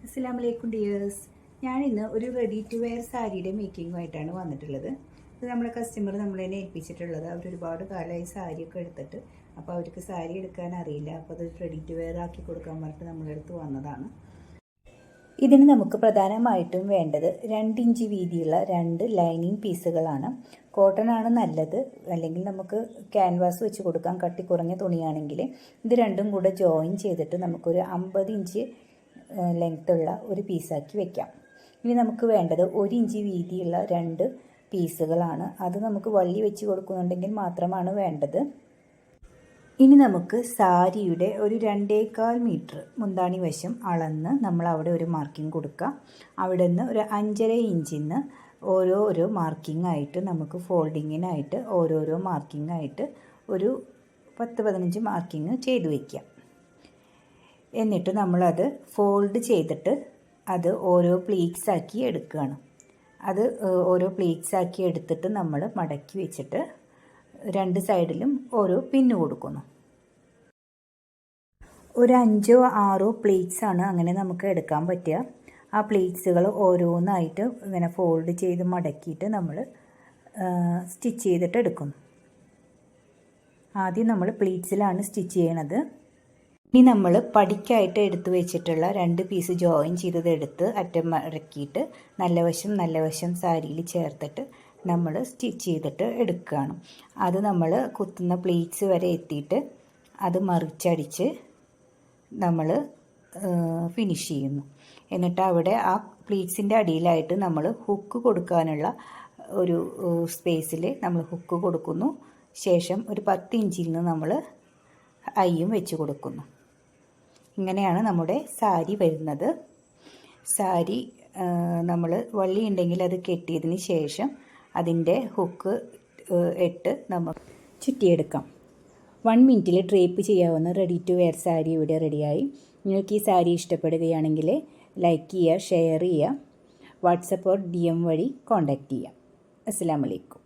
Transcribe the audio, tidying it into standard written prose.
അസ്സലാമലൈക്കും ഡിയേഴ്സ്. ഞാനിന്ന് ഒരു റെഡി ടു വെയർ സാരിയുടെ മേക്കിങ്ങുമായിട്ടാണ് വന്നിട്ടുള്ളത്. ഇത് നമ്മുടെ കസ്റ്റമർ നമ്മളതിനെ ഏൽപ്പിച്ചിട്ടുള്ളത്. അവരൊരുപാട് കാലമായി സാരിയൊക്കെ എടുത്തിട്ട്, അപ്പോൾ അവർക്ക് സാരി എടുക്കാൻ അറിയില്ല. അപ്പോൾ അത് റെഡി ടു വെയർ ആക്കി കൊടുക്കാൻ പറഞ്ഞിട്ട് നമ്മളെടുത്ത് വന്നതാണ്. ഇതിന് നമുക്ക് പ്രധാനമായിട്ടും വേണ്ടത് 2 ഇഞ്ച് വീതിയുള്ള 2 ലൈനിങ് പീസുകളാണ്. കോട്ടൺ ആണ് നല്ലത്, അല്ലെങ്കിൽ നമുക്ക് ക്യാൻവാസ് വെച്ച് കൊടുക്കാം. കട്ടി കുറഞ്ഞ തുണിയാണെങ്കിൽ ഇത് രണ്ടും കൂടെ ജോയിൻ ചെയ്തിട്ട് നമുക്കൊരു 50 ഇഞ്ച് ലെങ്ത്തുള്ള ഒരു പീസാക്കി വെക്കാം. ഇനി നമുക്ക് വേണ്ടത് 1 ഇഞ്ച് വീതിയുള്ള 2 പീസുകളാണ്. അത് നമുക്ക് വള്ളി വെച്ച് കൊടുക്കുന്നുണ്ടെങ്കിൽ മാത്രമാണ് വേണ്ടത്. ഇനി നമുക്ക് സാരിയുടെ ഒരു 2.25 മീറ്റർ മുന്താണി വശം അളന്ന് നമ്മൾ അവിടെ ഒരു മാർക്കിംഗ് കൊടുക്കുക. അവിടെ നിന്ന് ഒരു 5.5 ഇഞ്ചിൽ നിന്ന് ഓരോരോ മാർക്കിംഗ് ആയിട്ട് നമുക്ക് ഫോൾഡിങ്ങിനായിട്ട് ഓരോരോ മാർക്കിംഗ് ആയിട്ട് ഒരു 10-15 മാർക്കിംഗ് ചെയ്ത് വയ്ക്കാം. എന്നിട്ട് നമ്മളത് ഫോൾഡ് ചെയ്തിട്ട് അത് ഓരോ പ്ലീറ്റ്സ് ആക്കി എടുക്കുകയാണ്. അത് ഓരോ പ്ലീറ്റ്സ് ആക്കി എടുത്തിട്ട് നമ്മൾ മടക്കി വെച്ചിട്ട് 2 സൈഡിലും ഓരോ പിന്ന് കൊടുക്കുന്നു. ഒരു 5-6 പ്ലീറ്റ്സ് ആണ് അങ്ങനെ നമുക്ക് എടുക്കാൻ പറ്റുക. ആ പ്ലീറ്റ്സുകൾ ഓരോന്നായിട്ട് ഇങ്ങനെ ഫോൾഡ് ചെയ്ത് മടക്കിയിട്ട് നമ്മൾ സ്റ്റിച്ച് ചെയ്തിട്ട് എടുക്കുന്നു. ആദ്യം നമ്മൾ പ്ലീറ്റ്സിലാണ് സ്റ്റിച്ച് ചെയ്യണത്. ഇനി നമ്മൾ പടിക്കായിട്ട് എടുത്തു വെച്ചിട്ടുള്ള 2 പീസ് ജോയിൻ ചെയ്തതെടുത്ത് അറ്റം മടക്കിയിട്ട് നല്ല വശം സാരിയിൽ ചേർത്തിട്ട് നമ്മൾ സ്റ്റിച്ച് ചെയ്തിട്ട് എടുക്കുകയാണ്. അത് നമ്മൾ കുത്തുന്ന പ്ലീറ്റ്സ് വരെ എത്തിയിട്ട് അത് മറിച്ചടിച്ച് നമ്മൾ ഫിനിഷ് ചെയ്യുന്നു. എന്നിട്ട് അവിടെ ആ പ്ലീറ്റ്സിൻ്റെ അടിയിലായിട്ട് നമ്മൾ ഹുക്ക് കൊടുക്കാനുള്ള ഒരു സ്പേസിൽ നമ്മൾ ഹുക്ക് കൊടുക്കുന്നു. ശേഷം ഒരു 10 ഇഞ്ചിൽ നിന്ന് നമ്മൾ അയ്യും വെച്ച് കൊടുക്കുന്നു. ഇങ്ങനെയാണ് നമ്മുടെ സാരി വരുന്നത്. സാരി നമ്മൾ വള്ളി ഉണ്ടെങ്കിൽ അത് കെട്ടിയതിന് ശേഷം അതിൻ്റെ ഹുക്ക് ഇട്ട് നമുക്ക് ചുറ്റിയെടുക്കാം. 1 മിനിറ്റിൽ ഡ്രേപ്പ് ചെയ്യാവുന്ന റെഡി ടു വെയർ സാരി ഇവിടെ റെഡിയായി. നിങ്ങൾക്ക് ഈ സാരി ഇഷ്ടപ്പെടുകയാണെങ്കിൽ ലൈക്ക് ചെയ്യുക, ഷെയർ ചെയ്യുക, വാട്സപ്പ് ഓർ DM വഴി കോൺടാക്റ്റ് ചെയ്യുക. അസ്സലാമു അലൈക്കും.